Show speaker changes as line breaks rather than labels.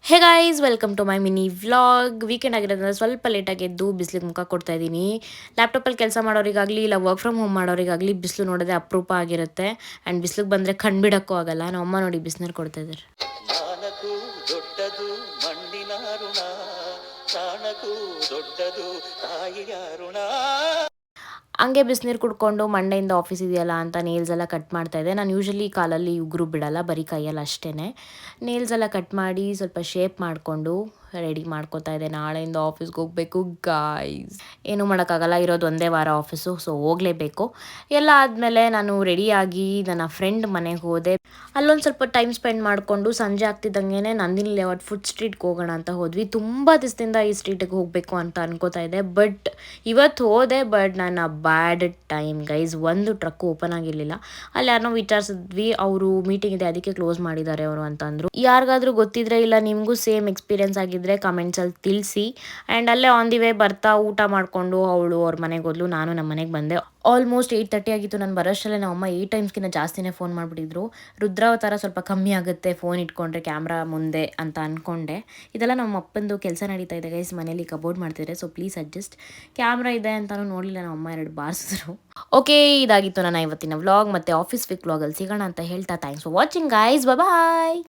Hey guys welcome to my mini vlog. Weekend ಆಗಿರೋದ್ರಿಂದ ಸ್ವಲ್ಪ ಲೇಟಾಗಿ ಎದ್ದು ಬಿಸಿಲಿಗೆ ಮುಖ ಕೊಡ್ತಾ ಇದ್ದೀನಿ. ಲ್ಯಾಪ್ಟಾಪಲ್ಲಿ ಕೆಲಸ ಮಾಡೋರಿಗಾಗಲಿ ಇಲ್ಲ ವರ್ಕ್ ಫ್ರಮ್ ಹೋಮ್ ಮಾಡೋರಿಗಾಗಲಿ ಬಿಸಿಲು ನೋಡೋದೇ ಅಪರೂಪ ಆಗಿರುತ್ತೆ. ಆ್ಯಂಡ್ ಬಿಸಿಲಿಗೆ ಬಂದರೆ ಕಣ್ಬಿಡೋಕ್ಕೂ ಆಗಲ್ಲ. ನಮ್ಮ ಅಮ್ಮ ನೋಡಿ ಬಿಸಿನೀರು ಕೊಡ್ತಾ ಇದ್ದಾರೆ.
ನಾನಕು ದೊಡ್ಡದು ಮಣ್ಣಿನ ಋಣ, ಪ್ರಾಣಕು ದೊಡ್ಡದು ತಾಯಿಯ ಋಣ.
ಹಂಗೆ ಬಿಸಿನೀರು ಕುಡ್ಕೊಂಡು ಮಂಡೆಯಿಂದ ಆಫೀಸ್ ಇದೆಯಲ್ಲ ಅಂತ ನೇಲ್ಸ್ ಎಲ್ಲ ಕಟ್ ಮಾಡ್ತಾ ಇದ್ದೆ. ನಾನು ಯೂಶಲಿ ಕಾಲಲ್ಲಿ ಉಗುರು ಬಿಡಲ್ಲ, ಬರೀ ಕೈಯಲ್ಲಿ ಅಷ್ಟೇ. ನೇಲ್ಸ್ ಎಲ್ಲ ಕಟ್ ಮಾಡಿ ಸ್ವಲ್ಪ ಶೇಪ್ ಮಾಡಿಕೊಂಡು ರೆಡಿ ಮಾಡ್ಕೋತಾ ಇದ್ದೆ. ನಾಳೆಯಿಂದ ಆಫೀಸ್ಗೆ ಹೋಗಬೇಕು ಗಾಯ್ಸ್. ಏನೂ ಮಾಡೋಕ್ಕಾಗಲ್ಲ, ಇರೋದು ಒಂದೇ ವಾರ ಆಫೀಸು, ಸೊ ಹೋಗಲೇಬೇಕು. ಎಲ್ಲ ಆದಮೇಲೆ ನಾನು ರೆಡಿಯಾಗಿ ನನ್ನ ಫ್ರೆಂಡ್ ಮನೆಗೆ ಹೋದೆ. ಅಲ್ಲೊಂದು ಸ್ವಲ್ಪ ಟೈಮ್ ಸ್ಪೆಂಡ್ ಮಾಡಿಕೊಂಡು ಸಂಜೆ ಆಗ್ತಿದ್ದಂಗೆ ನಂದಿನಿ ಲೇಔಟ್ ಫುಡ್ ಸ್ಟ್ರೀಟ್ಗೆ ಹೋಗೋಣ ಅಂತ ಹೋದ್ವಿ. ತುಂಬ ದಿವಸದಿಂದ ಈ ಸ್ಟ್ರೀಟಿಗೆ ಹೋಗಬೇಕು ಅಂತ ಅನ್ಕೋತಾ ಇದ್ದೆ. ಬಟ್ ಇವತ್ತು ಹೋದೆ, ಬಟ್ ನನ್ನ ಬ್ಯಾಡ್ ಟೈಮ್ ಗೈಸ್. ಒಂದು ಟ್ರಕ್ಕು ಓಪನ್ ಆಗಿರಲಿಲ್ಲ. ಅಲ್ಲಿ ಯಾರನ್ನೋ ವಿಚಾರಿಸಿದ್ವಿ, ಅವರು ಮೀಟಿಂಗ್ ಇದೆ ಅದಕ್ಕೆ ಕ್ಲೋಸ್ ಮಾಡಿದ್ದಾರೆ ಅವರು ಅಂತಂದರು. ಯಾರಿಗಾದ್ರೂ ಗೊತ್ತಿದ್ರೆ ಇಲ್ಲ ನಿಮಗೂ ಸೇಮ್ ಎಕ್ಸ್ಪೀರಿಯನ್ಸ್ ಆಗಿದ್ದರೆ ಕಮೆಂಟ್ಸಲ್ಲಿ ತಿಳಿಸಿ. ಆ್ಯಂಡ್ ಅಲ್ಲೇ ಆನ್ ದಿ ವೇ ಬರ್ತಾ ಊಟ ಮಾಡಿಕೊಂಡು ಅವಳು ಅವ್ರ ಮನೆಗೆ ಹೋದ್ಲು, ನಾನು ನಮ್ಮ ಮನೆಗೆ ಬಂದೆ. ಆಲ್ಮೋಸ್ಟ್ 8:30 ಆಗಿತ್ತು. ನಾನು ಬರೋಷ್ಟರಲ್ಲೇ ನಮ್ಮ ಅಮ್ಮ 8 ಟೈಮ್ಸ್ಗಿಂತ ಜಾಸ್ತಿನೇ ಫೋನ್ ಮಾಡಿಬಿಟ್ಟಿದ್ರು. ರುದ್ರಾವತಾರ ಸ್ವಲ್ಪ ಕಮ್ಮಿ ಆಗುತ್ತೆ ಫೋನ್ ಇಟ್ಕೊಂಡ್ರೆ ಕ್ಯಾಮ್ರಾ ಮುಂದೆ ಅಂತ ಅಂದ್ಕೊಂಡೆ. ಇದೆಲ್ಲ ನಮ್ಮ ಅಪ್ಪಂದು ಕೆಲಸ ನಡೀತಾ ಇದೆ ಗೈಸ್, ಮನೇಲಿ ಕಬೋರ್ಡ್ ಮಾಡ್ತಿದ್ದಾರೆ, ಸೊ ಪ್ಲೀಸ್ ಅಡ್ಜಸ್ಟ್. ಕ್ಯಾಮ್ರಾ ಇದೆ ಅಂತಲೂ ನೋಡಲಿಲ್ಲ, ನಮ್ಮ ಅಮ್ಮ 2 ಬಾರಿಸಿದ್ರು. ಓಕೆ, ಇದಾಗಿತ್ತು ನನ್ನ ಇವತ್ತಿನ ವ್ಲಾಗ್. ಮತ್ತು ಆಫೀಸ್ ವೀಕ್ ವ್ಲಾಗಲ್ಲಿ ಸಿಗೋಣ ಅಂತ ಹೇಳ್ತಾ thanks for watching guys, bye.